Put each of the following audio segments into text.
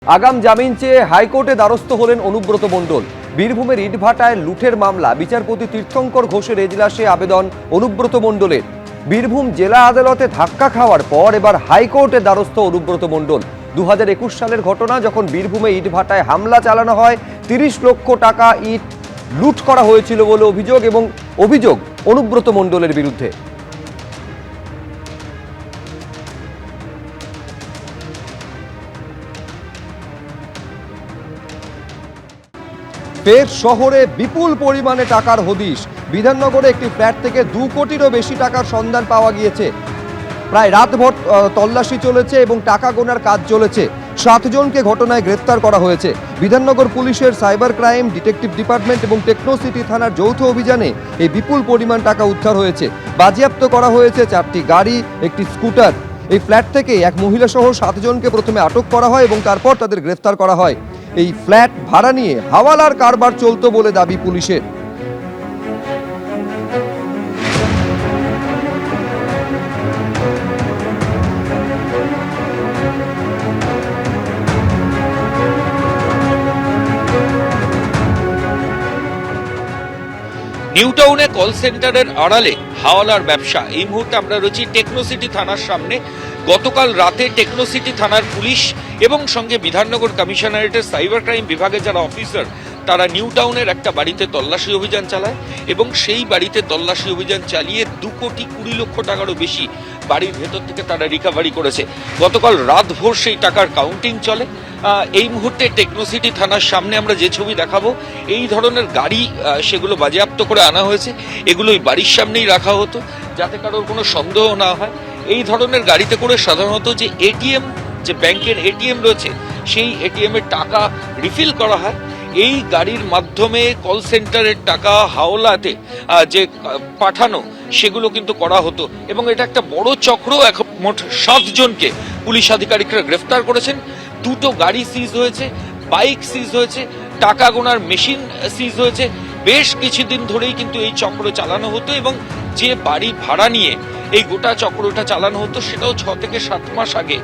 আগাম জামিন চেয়ে হাইকোর্টে দ্বারস্থ হলেন অনুব্রত মণ্ডল। বীরভূমের ইটভাটায় লুঠের মামলা বিচারপতি তীর্থঙ্কর ঘোষের এজলাসে আবেদন অনুব্রত মণ্ডলের। বীরভূম জেলা আদালতে ধাক্কা খাওয়ার পর এবার হাইকোর্টে দ্বারস্থ অনুব্রত মণ্ডল। 2021 সালের ঘটনা, যখন বীরভূমে ইটভাটায় হামলা চালানো হয়, 30 লক্ষ টাকা ইট লুট করা হয়েছিল বলে অভিযোগ অনুব্রত মণ্ডলের বিরুদ্ধে। ফের শহরে বিপুল পরিমাণে টাকার হদিশ। বিধাননগরে একটি ফ্ল্যাট থেকে 2 কোটিরও বেশি টাকার সন্ধান পাওয়া গিয়েছে। প্রায় রাতভর তল্লাশি চলেছে এবং টাকা গোনার কাজ চলেছে। 7 জনকে ঘটনায় গ্রেফতার করা হয়েছে। বিধাননগর পুলিশের সাইবার ক্রাইম, ডিটেকটিভ ডিপার্টমেন্ট এবং টেকনো সিটি থানার যৌথ অভিযানে এই বিপুল পরিমাণ টাকা উদ্ধার হয়েছে। বাজেয়াপ্ত করা হয়েছে 4টি গাড়ি, একটি স্কুটার। এই ফ্ল্যাট থেকে এক মহিলা সহ 7 জনকে প্রথমে আটক করা হয় এবং তারপর তাদের গ্রেফতার করা হয়। এই ফ্ল্যাট ভাড়া নিয়ে হাওয়ালার কারবার চলতো বলে দাবি পুলিশের। নিউটাউনে কল সেন্টারের আড়ালে হাওয়ালার ব্যবসা। এই মুহূর্তে আমরা রয়েছি টেকনো সিটি থানার সামনে। গতকাল রাতে টেকনো সিটি থানার পুলিশ এবং সঙ্গে বিধাননগর কমিশনারেটের সাইবার ক্রাইম বিভাগের যারা অফিসার, তারা নিউটাউনের একটা বাড়িতে তল্লাশি অভিযান চালায় এবং সেই বাড়িতে তল্লাশি অভিযান চালিয়ে 2 কোটি 20 লক্ষ টাকারও বেশি বাড়ির ভেতর থেকে তারা রিকভারি করেছে। গতকাল রাতভর সেই টাকার কাউন্টিং চলে। এই মুহূর্তে টেকনো সিটি থানার সামনে আমরা যে ছবি দেখাবো, এই ধরনের গাড়ি সেগুলো বাজেয়াপ্ত করে আনা হয়েছে। এগুলোই বাড়ির সামনেই রাখা হতো যাতে কারোর কোনো সন্দেহ না হয়। এই ধরনের গাড়িতে করে সাধারণত যে এটিএম, যে ব্যাংকের এটিএম রয়েছে, সেই এটিএম এর টাকা রিফিল করা হয়। এই গাড়ির মাধ্যমে কল সেন্টারের টাকা হাওলাতে যে পাঠানো, সেগুলো কিন্তু করা হতো এবং এটা একটা বড় চক্র। এখন মোট 7 জনকে পুলিশ আধিকারিকরা গ্রেফতার করেছেন। 2টো গাড়ি সিজ হয়েছে, বাইক সিজ হয়েছে, টাকা গোনার মেশিন সিজ হয়েছে। বেশ কিছুদিন ধরেই কিন্তু এই চক্র চালানো হতো এবং যে বাড়ি ভাড়া নিয়ে এই গোটা চক্রটা চালানো হতো, সেটাও 6 থেকে 7 মাস আগে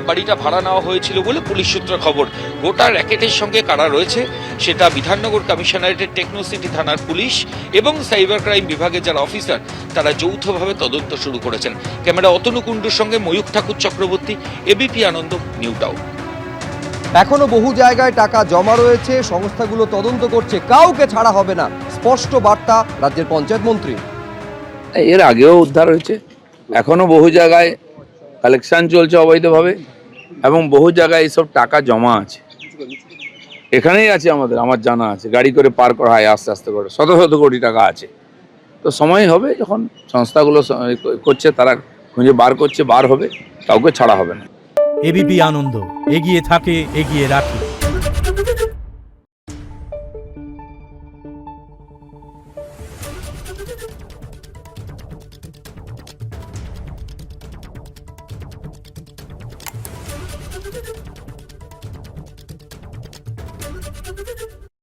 বাড়িটা ভাড়া নেওয়া হয়েছিল বলে পুলিশ সূত্রে খবর। গোটা র্যাকেটের সঙ্গে কারা রয়েছে সেটা বিধাননগর কমিশনারেটের টেকনো সিটি থানার পুলিশ এবং সাইবার ক্রাইম বিভাগের যারা অফিসার, তারা যৌথভাবে তদন্ত শুরু করেছেন। ক্যামেরা অতনু কুণ্ডুর সঙ্গে ময়ূখ ঠাকুর চক্রবর্তী, এবিপি আনন্দ, নিউটাউন। এখনো বহু জায়গায় টাকা জমা রয়েছে, সংস্থাগুলো তদন্ত করছে, কাউকে ছাড়া হবে না, স্পষ্ট বার্তা রাজ্যের পঞ্চায়েত মন্ত্রী। এর আগেও উদ্ধার হয়েছে, এখনো বহু জায়গায় কালেকশন চলছে অবৈধভাবে এবং বহু জায়গায় এইসব টাকা জমা আছে। এখানেই আছে আমার জানা আছে, গাড়ি করে পার করা হয় আস্তে আস্তে করে, শত শত কোটি টাকা আছে। তো সময় হবে যখন সংস্থাগুলো করছে, তারা খুঁজে বার করছে, বার হবে, কাউকে ছাড়া হবে না। এবিপি আনন্দ, এগিয়ে থাকে, এগিয়ে রাখে।